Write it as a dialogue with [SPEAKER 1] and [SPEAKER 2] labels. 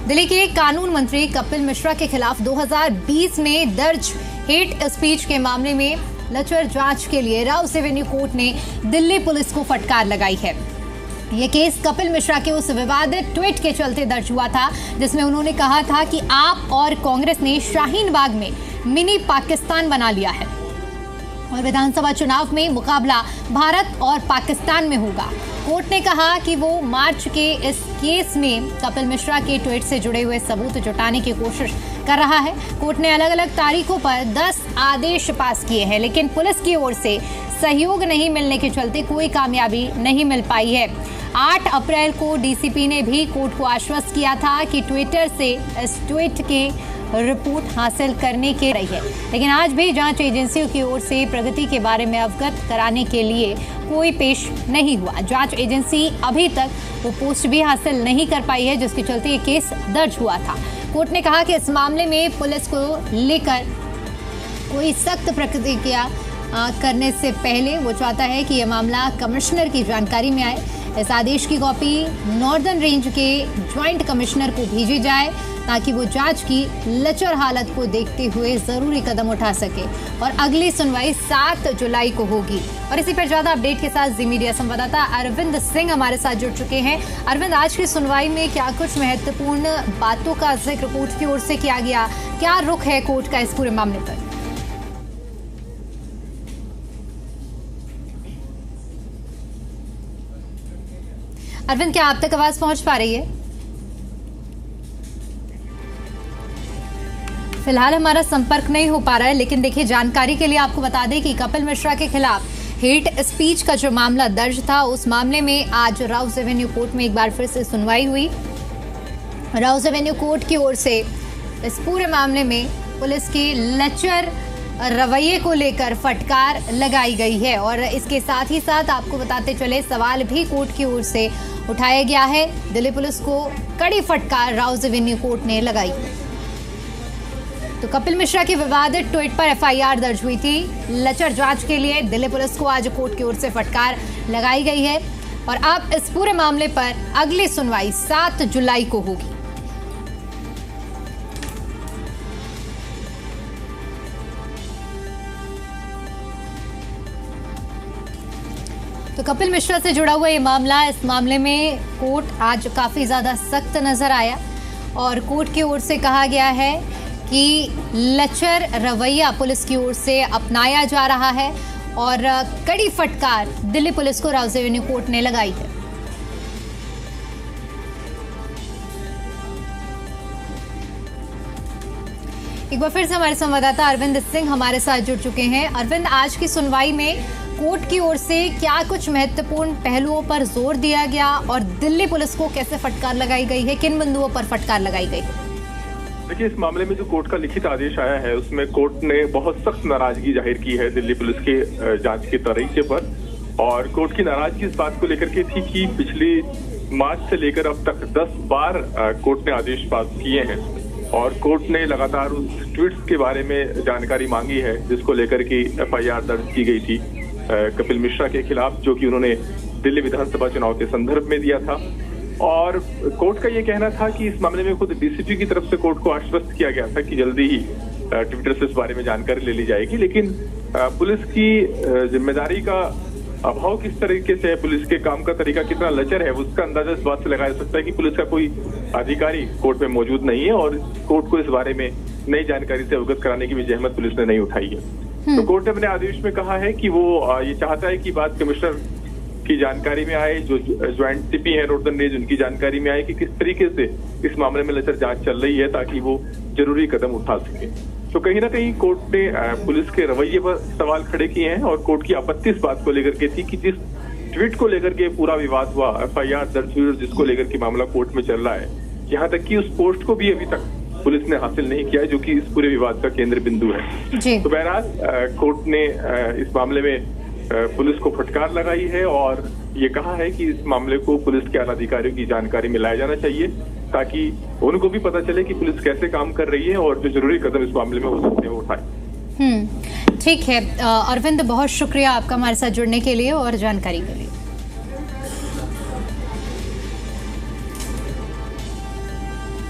[SPEAKER 1] दिल्ली के कानून मंत्री कपिल मिश्रा के खिलाफ 2020 में दर्ज हेट स्पीच के मामले में लचर जांच के लिए राउस एवेन्यू कोर्ट ने दिल्ली पुलिस को फटकार लगाई है। ये केस कपिल मिश्रा के उस विवादित ट्वीट के चलते दर्ज हुआ था जिसमें उन्होंने कहा था कि आप और कांग्रेस ने शाहीन बाग में मिनी पाकिस्तान बना लिया है और विधानसभा चुनाव में मुकाबला भारत और पाकिस्तान में होगा। कोर्ट ने कहा कि वो मार्च के इस केस में कपिल मिश्रा के ट्वीट से जुड़े हुए सबूत जुटाने की कोशिश कर रहा है। कोर्ट ने अलग अलग तारीखों पर 10 आदेश पास किए हैं, लेकिन पुलिस की ओर से सहयोग नहीं मिलने के चलते कोई कामयाबी नहीं मिल पाई है। 8 अप्रैल को डीसीपी ने भी कोर्ट को आश्वस्त किया था कि ट्विटर से इस ट्वीट के रिपोर्ट हासिल करने के रही है, लेकिन आज भी जांच एजेंसियों की ओर से प्रगति के बारे में अवगत कराने के लिए कोई पेश नहीं हुआ। जांच एजेंसी अभी तक वो पोस्ट भी हासिल नहीं कर पाई है, जिसके चलते ये केस दर्ज हुआ था। कोर्ट ने कहा कि इस मामले में पुलिस को लेकर कोई सख्त प्रतिक्रिया करने से पहले वो चाहता है कि यह मामला कमिश्नर की जानकारी में आए। इस आदेश की कॉपी नॉर्दर्न रेंज के ज्वाइंट कमिश्नर को भेजी जाए ताकि वो जांच की लचर हालत को देखते हुए जरूरी कदम उठा सके और अगली सुनवाई 7 जुलाई को होगी। और इसी पर ज्यादा अपडेट के साथ जी मीडिया संवाददाता अरविंद सिंह हमारे साथ जुड़ चुके हैं। अरविंद, आज की सुनवाई में क्या कुछ महत्वपूर्ण बातों का जिक्र कोर्ट की ओर से किया गया, क्या रुख है कोर्ट का इस पूरे मामले पर? अरविंद, क्या आप तक आवाज पहुंच पा रही है? फिलहाल हमारा संपर्क नहीं हो पा रहा है, लेकिन देखिए जानकारी के लिए आपको बता दें कि कपिल मिश्रा के खिलाफ हेट स्पीच का जो मामला दर्ज था, उस मामले में आज राउस एवेन्यू कोर्ट में एक बार फिर से सुनवाई हुई। राउस एवेन्यू कोर्ट की ओर से इस पूरे मामले में पुलिस के लचर रवैये को लेकर फटकार लगाई गई है और इसके साथ ही साथ आपको बताते चले सवाल भी कोर्ट की ओर से उठाया गया है। दिल्ली पुलिस को कड़ी फटकार राउस एवेन्यू कोर्ट ने लगाई। तो कपिल मिश्रा के विवादित ट्वीट पर एफआईआर दर्ज हुई थी। लचर जांच के लिए दिल्ली पुलिस को आज कोर्ट की ओर से फटकार लगाई गई है और अब इस पूरे मामले पर अगली सुनवाई 7 जुलाई को होगी। तो कपिल मिश्रा से जुड़ा हुआ ये मामला, इस मामले में कोर्ट आज काफी ज्यादा सख्त नजर आया और कोर्ट की ओर से कहा गया है कि लचर रवैया पुलिस की ओर से अपनाया जा रहा है और कड़ी फटकार दिल्ली पुलिस को राउस एवेन्यू कोर्ट ने लगाई है। एक बार फिर से हमारे संवाददाता अरविंद सिंह हमारे साथ जुड़ चुके हैं। अरविंद, आज की सुनवाई में कोर्ट की ओर से क्या कुछ महत्वपूर्ण पहलुओं पर जोर दिया गया और दिल्ली पुलिस को कैसे फटकार लगाई गई है, किन बिंदुओं पर फटकार लगाई गई है?
[SPEAKER 2] देखिए, इस मामले में जो कोर्ट का लिखित आदेश आया है उसमें कोर्ट ने बहुत सख्त नाराजगी जाहिर की है दिल्ली पुलिस के जांच के तरीके पर। और कोर्ट की नाराजगी इस बात को लेकर के थी कि पिछली मार्च से लेकर अब तक 10 बार कोर्ट ने आदेश पास किए हैं और कोर्ट ने लगातार उस ट्वीट्स के बारे में जानकारी मांगी है जिसको लेकर के एफआईआर दर्ज की गई थी कपिल मिश्रा के खिलाफ, जो कि उन्होंने दिल्ली विधानसभा चुनाव के संदर्भ में दिया था। और कोर्ट का ये कहना था कि इस मामले में खुद डीसीपी की तरफ से कोर्ट को आश्वस्त किया गया था कि जल्दी ही ट्विटर से इस बारे में जानकारी ले ली जाएगी, लेकिन पुलिस की जिम्मेदारी का अभाव किस तरीके से है, पुलिस के काम का तरीका कितना लचर है, उसका अंदाजा इस बात से लगाया जा सकता है कि पुलिस का कोई अधिकारी कोर्ट में मौजूद नहीं है और कोर्ट को इस बारे में नई जानकारी से अवगत कराने की भी जहमत पुलिस ने नहीं उठाई है। तो कोर्ट ने अपने आदेश में कहा है कि वो ये चाहता है कि बात कमिश्नर की जानकारी में आए, जो ज्वाइंट सीपी है नॉर्दर्न रेंज, उनकी जानकारी में आए कि किस तरीके से इस मामले में लचर जांच चल रही है ताकि वो जरूरी कदम उठा सके। तो कहीं ना कहीं कोर्ट ने पुलिस के रवैये पर सवाल खड़े किए हैं और कोर्ट की आपत्ति इस बात को लेकर के थी कि जिस ट्वीट को लेकर के पूरा विवाद हुआ, एफआईआर दर्ज हुई और जिसको लेकर के मामला कोर्ट में चल रहा है, यहाँ तक कि उस पोस्ट को भी अभी तक पुलिस ने हासिल नहीं किया है, जो कि इस पूरे विवाद का केंद्र बिंदु है। तो बहरहाल कोर्ट ने इस मामले में पुलिस को फटकार लगाई है और ये कहा है कि इस मामले को पुलिस के आला अधिकारियों की जानकारी में लाया जाना चाहिए ताकि उनको भी पता चले कि पुलिस कैसे काम कर रही है और जो जरूरी कदम इस मामले में हो सकते हैं वो उठाए।
[SPEAKER 1] ठीक है अरविंद, बहुत शुक्रिया आपका हमारे साथ जुड़ने के लिए और जानकारी के लिए।